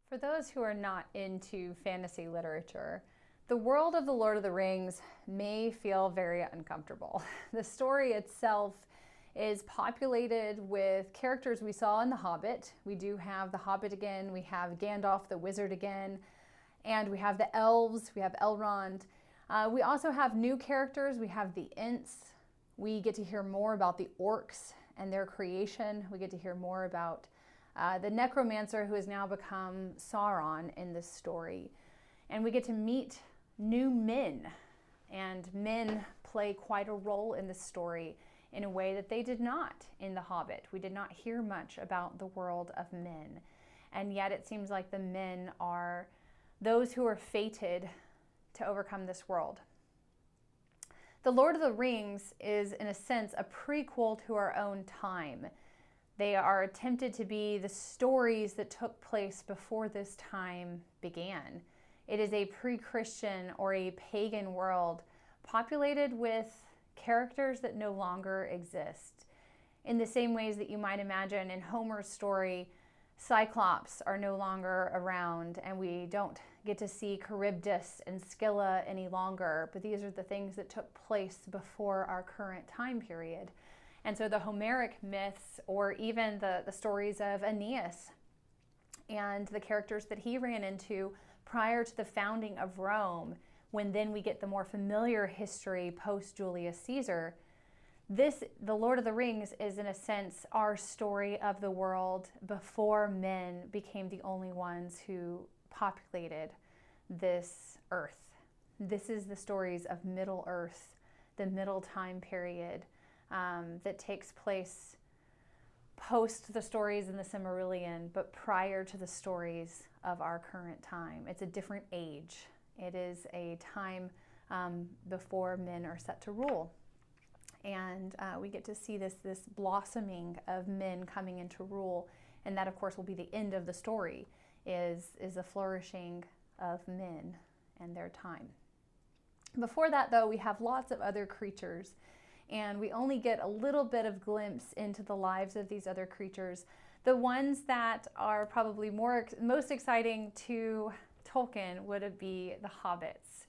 For those who are not into fantasy literature, the world of The Lord of the Rings may feel very uncomfortable. The story itself is populated with characters we saw in The Hobbit. We do have the Hobbit again, we have Gandalf the Wizard again, and we have the elves, we have Elrond. We also have new characters, we have the Ents. We get to hear more about the orcs and their creation. We get to hear more about the necromancer who has now become Sauron in this story. And we get to meet new men, and men play quite a role in this story in a way that they did not in The Hobbit. We did not hear much about the world of men, and yet it seems like the men are those who are fated to overcome this world. The Lord of the Rings is, in a sense, a prequel to our own time. They are attempted to be the stories that took place before this time began. It is a pre-Christian or a pagan world populated with characters that no longer exist. In the same ways that you might imagine in Homer's story, Cyclops are no longer around, and we don't get to see Charybdis and Scylla any longer, but these are the things that took place before our current time period. And so the Homeric myths, or even the stories of Aeneas and the characters that he ran into prior to the founding of Rome, when then we get the more familiar history post Julius Caesar, the Lord of the Rings is, in a sense, our story of the world before men became the only ones who populated this earth. This is the stories of Middle Earth, the middle time period that takes place post the stories in the Silmarillion, but prior to the stories of our current time. It's a different age. It is a time before men are set to rule. And we get to see this blossoming of men coming into rule, and that, of course, will be the end of the story, is the flourishing of men and their time. Before that, though, we have lots of other creatures, and we only get a little bit of glimpse into the lives of these other creatures. The ones that are probably most exciting to Tolkien would be the hobbits.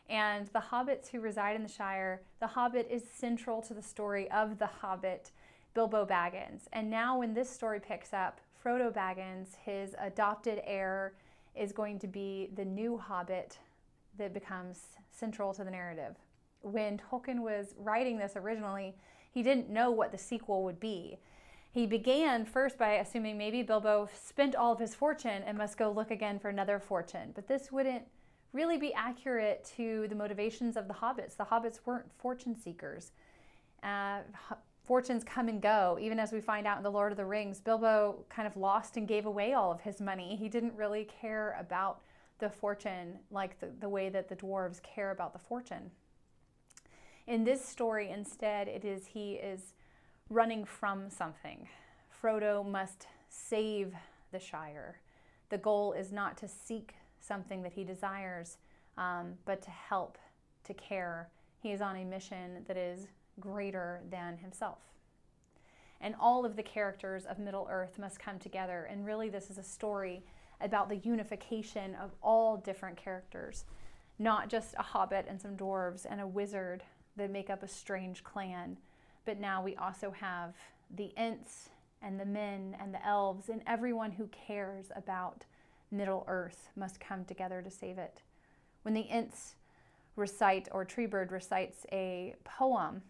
And the hobbits who reside in the Shire, the Hobbit is central to the story of the Hobbit, Bilbo Baggins. And now when this story picks up, Frodo Baggins, his adopted heir, is going to be the new Hobbit that becomes central to the narrative. When Tolkien was writing this originally, he didn't know what the sequel would be. He began first by assuming maybe Bilbo spent all of his fortune and must go look again for another fortune. But this wouldn't really be accurate to the motivations of the hobbits. The hobbits weren't fortune seekers. Fortunes come and go. Even as we find out in The Lord of the Rings, Bilbo kind of lost and gave away all of his money. He didn't really care about the fortune like the way that the dwarves care about the fortune. In this story, instead, he is running from something. Frodo must save the Shire. The goal is not to seek something that he desires, but to help, to care. He is on a mission that is greater than himself. And all of the characters of Middle-earth must come together, and really this is a story about the unification of all different characters, not just a hobbit and some dwarves and a wizard that make up a strange clan, but now we also have the Ents and the men and the elves, and everyone who cares about Middle-earth must come together to save it. When the Ents recite, or Treebird recites a poem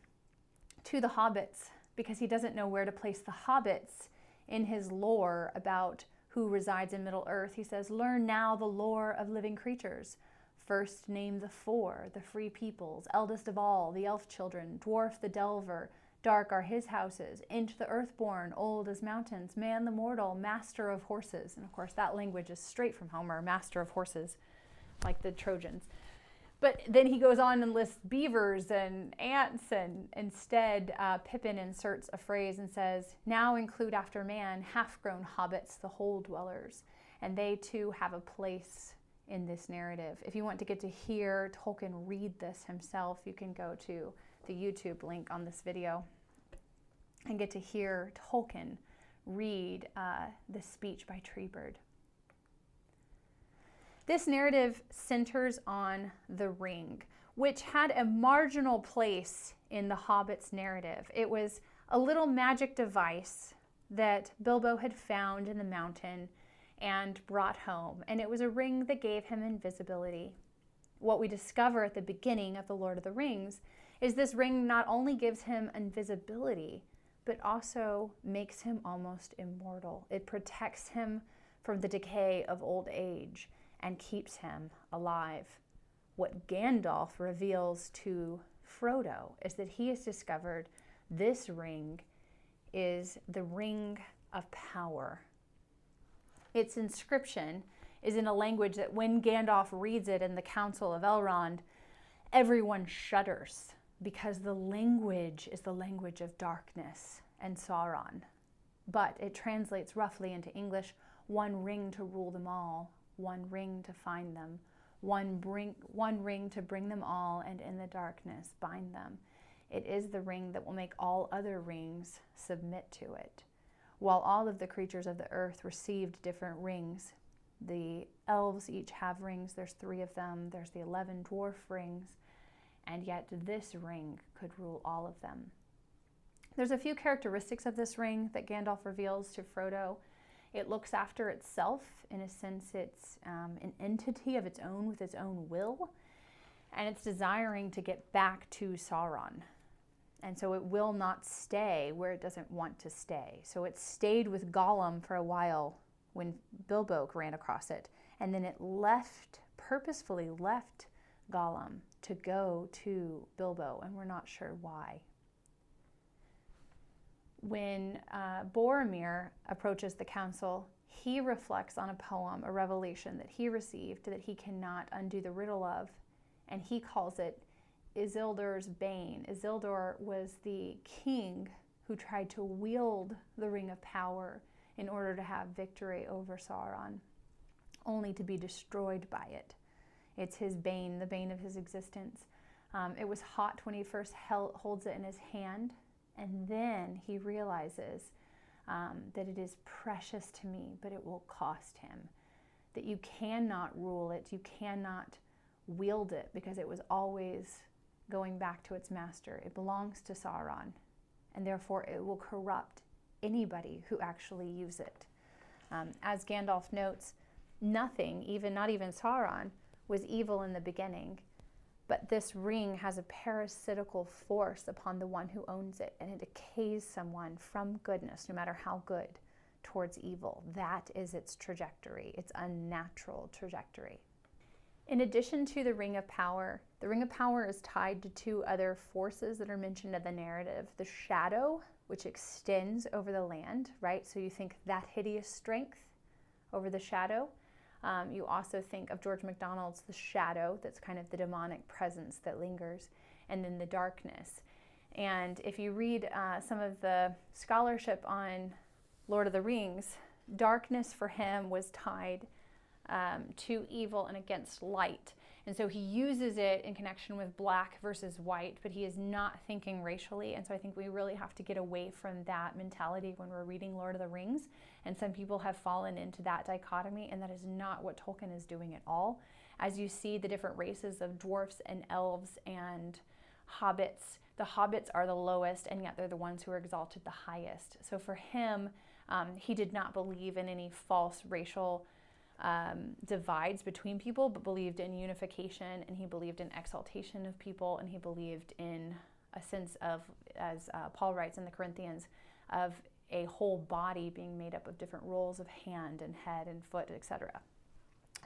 to the hobbits, because he doesn't know where to place the hobbits in his lore about who resides in Middle-earth, he says, "Learn now the lore of living creatures. First name the four, the free peoples, eldest of all, the elf children, dwarf the delver, dark are his houses, Ent the earthborn, old as mountains, man the mortal, master of horses." And of course that language is straight from Homer, master of horses, like the Trojans. But then he goes on and lists beavers and ants, and instead Pippin inserts a phrase and says, "Now include after man half-grown hobbits, the hole dwellers." And they too have a place in this narrative. If you want to get to hear Tolkien read this himself, you can go to the YouTube link on this video and get to hear Tolkien read this speech by Treebird. This narrative centers on the ring, which had a marginal place in the Hobbit's narrative. It was a little magic device that Bilbo had found in the mountain and brought home, and it was a ring that gave him invisibility. What we discover at the beginning of The Lord of the Rings is this ring not only gives him invisibility, but also makes him almost immortal. It protects him from the decay of old age and keeps him alive. What Gandalf reveals to Frodo is that he has discovered this ring is the ring of power. Its inscription is in a language that when Gandalf reads it in the Council of Elrond, everyone shudders, because the language is the language of darkness and Sauron. But it translates roughly into English: one ring to rule them all, one ring to find them, one ring to bring them all, and in the darkness bind them. It is the ring that will make all other rings submit to it. While all of the creatures of the earth received different rings, the elves each have rings. There's 3 of them. There's the 11 dwarf rings. And yet this ring could rule all of them. There's a few characteristics of this ring that Gandalf reveals to Frodo. It looks after itself. In a sense, it's an entity of its own with its own will. And it's desiring to get back to Sauron. And so it will not stay where it doesn't want to stay. So it stayed with Gollum for a while when Bilbo ran across it. And then it purposefully left Gollum to go to Bilbo, and we're not sure why. When Boromir approaches the council, he reflects on a poem, a revelation that he received that he cannot undo the riddle of, and he calls it Isildur's Bane. Isildur was the king who tried to wield the Ring of Power in order to have victory over Sauron, only to be destroyed by it. It's his bane, the bane of his existence. It was hot when he first holds it in his hand, and then he realizes that it is precious to me, but it will cost him. That you cannot rule it, you cannot wield it, because it was always going back to its master. It belongs to Sauron, and therefore it will corrupt anybody who actually use it. As Gandalf notes, nothing, not even Sauron, was evil in the beginning, but this ring has a parasitical force upon the one who owns it, and it decays someone from goodness, no matter how good, towards evil. That is its trajectory, its unnatural trajectory. In addition to the Ring of Power is tied to 2 other forces that are mentioned in the narrative. The shadow, which extends over the land, right? So you think that hideous strength over the shadow. You also think of George MacDonald's The Shadow, that's kind of the demonic presence that lingers, and then the darkness. And if you read some of the scholarship on Lord of the Rings, darkness for him was tied to evil and against light. And so he uses it in connection with black versus white, but he is not thinking racially. And so I think we really have to get away from that mentality when we're reading Lord of the Rings. And some people have fallen into that dichotomy, and that is not what Tolkien is doing at all. As you see the different races of dwarfs and elves and hobbits, the hobbits are the lowest, and yet they're the ones who are exalted the highest. So for him, he did not believe in any false racial divides between people, but believed in unification, and he believed in exaltation of people, and he believed in a sense of, as Paul writes in the Corinthians, of a whole body being made up of different roles of hand and head and foot, etc.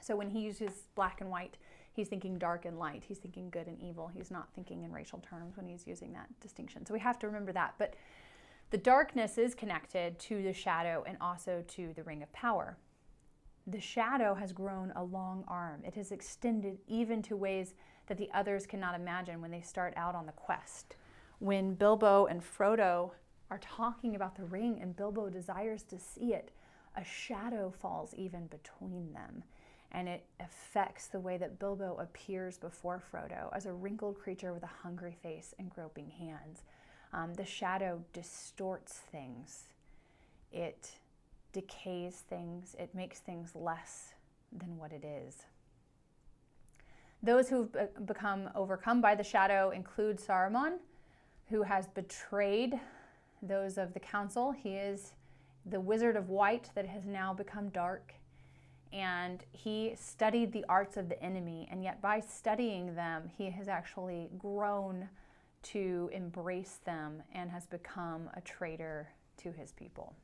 So when he uses black and white, he's thinking dark and light. He's thinking good and evil. He's not thinking in racial terms when he's using that distinction. So we have to remember that. But the darkness is connected to the shadow and also to the Ring of Power. The shadow has grown a long arm. It has extended even to ways that the others cannot imagine when they start out on the quest. When Bilbo and Frodo are talking about the ring and Bilbo desires to see it, a shadow falls even between them. And it affects the way that Bilbo appears before Frodo as a wrinkled creature with a hungry face and groping hands. The shadow distorts things. It decays things. It makes things less than what it is. Those who've become overcome by the shadow include Saruman, who has betrayed those of the council. He is the Wizard of White that has now become dark. And he studied the arts of the enemy, and yet by studying them, he has actually grown to embrace them and has become a traitor to his people.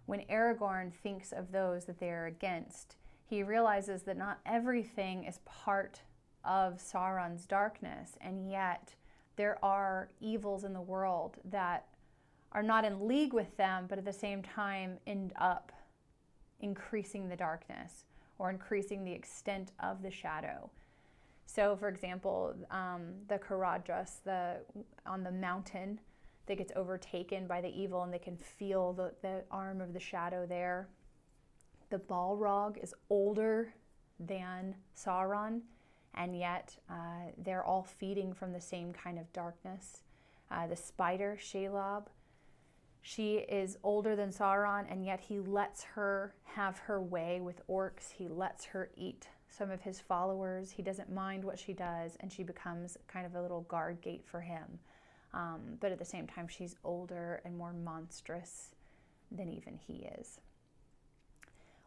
When Aragorn thinks of those that they are against, he realizes that not everything is part of Sauron's darkness, and yet there are evils in the world that are not in league with them, but at the same time end up increasing the darkness or increasing the extent of the shadow. So, for example, the Caradhras, on the mountain that gets overtaken by the evil, and they can feel the arm of the shadow there. The Balrog is older than Sauron, and yet they're all feeding from the same kind of darkness. The spider, Shelob, she is older than Sauron, and yet he lets her have her way with orcs. He lets her eat some of his followers. He doesn't mind what she does, and she becomes kind of a little guard gate for him. But at the same time, she's older and more monstrous than even he is.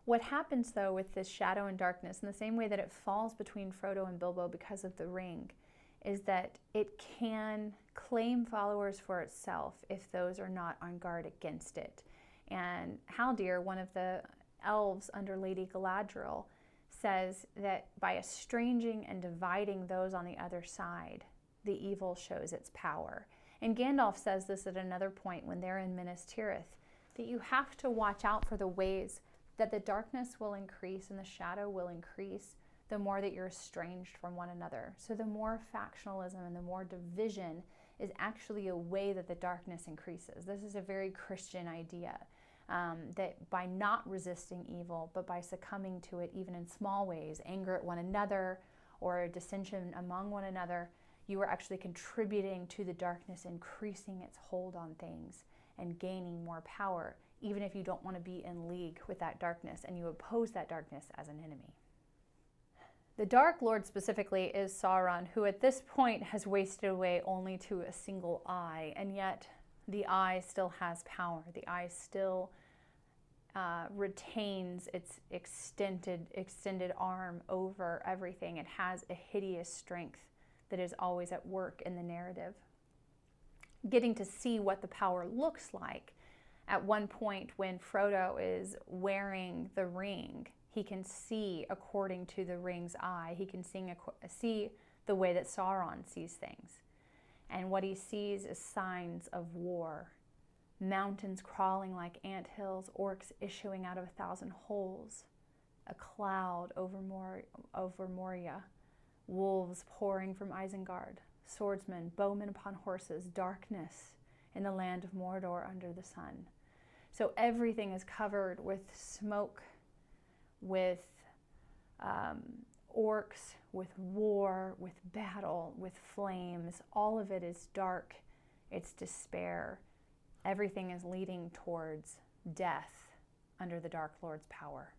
What happens, though, with this shadow and darkness, in the same way that it falls between Frodo and Bilbo because of the ring, is that it can claim followers for itself if those are not on guard against it. And Haldir, one of the elves under Lady Galadriel, says that by estranging and dividing those on the other side, the evil shows its power. And Gandalf says this at another point when they're in Minas Tirith, that you have to watch out for the ways that the darkness will increase and the shadow will increase the more that you're estranged from one another. So the more factionalism and the more division is actually a way that the darkness increases. This is a very Christian idea, that by not resisting evil, but by succumbing to it even in small ways, anger at one another or dissension among one another, you are actually contributing to the darkness, increasing its hold on things and gaining more power, even if you don't want to be in league with that darkness and you oppose that darkness as an enemy. The Dark Lord specifically is Sauron, who at this point has wasted away only to a single eye, and yet the eye still has power. The eye still retains its extended arm over everything. It has a hideous strength that is always at work in the narrative. Getting to see what the power looks like, at one point when Frodo is wearing the ring, he can see according to the ring's eye. He can see the way that Sauron sees things. And what he sees is signs of war. Mountains crawling like anthills, orcs issuing out of 1,000 holes, a cloud over Moria, wolves pouring from Isengard, swordsmen, bowmen upon horses, darkness in the land of Mordor under the sun. So everything is covered with smoke, with orcs, with war, with battle, with flames. All of it is dark. It's despair. Everything is leading towards death under the Dark Lord's power.